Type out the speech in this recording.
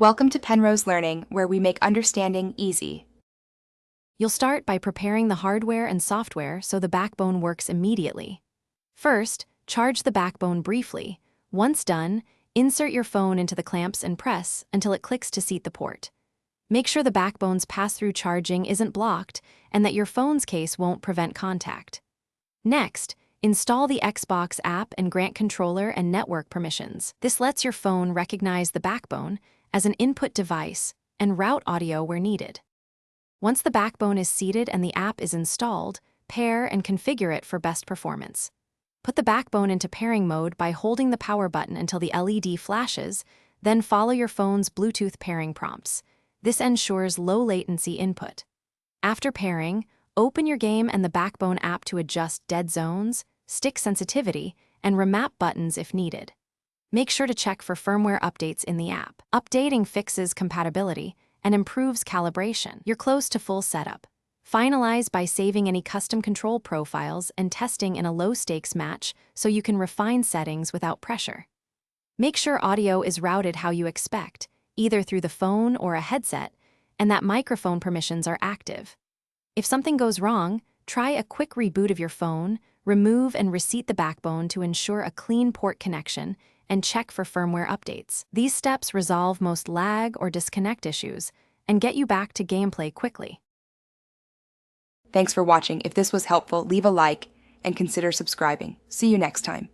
Welcome to Penrose Learning, where we make understanding easy. You'll start by preparing the hardware and software so the backbone works immediately. First, charge the backbone briefly. Once done, insert your phone into the clamps and press until it clicks to seat the port. Make sure the backbone's pass-through charging isn't blocked and that your phone's case won't prevent contact. Next, install the Xbox app and grant controller and network permissions. This lets your phone recognize the backbone as an input device and route audio where needed. Once the backbone is seated and the app is installed, pair and configure it for best performance. Put the backbone into pairing mode by holding the power button until the LED flashes, then follow your phone's Bluetooth pairing prompts. This ensures low latency input. After pairing, open your game and the backbone app to adjust dead zones, stick sensitivity, and remap buttons if needed. Make sure to check for firmware updates in the app. Updating fixes compatibility and improves calibration. You're close to full setup. Finalize by saving any custom control profiles and testing in a low-stakes match so you can refine settings without pressure. Make sure audio is routed how you expect, either through the phone or a headset, and that microphone permissions are active. If something goes wrong, try a quick reboot of your phone, remove and reseat the backbone to ensure a clean port connection, and check for firmware updates. These steps resolve most lag or disconnect issues and get you back to gameplay quickly. Thanks for watching. If this was helpful, leave a like and consider subscribing. See you next time.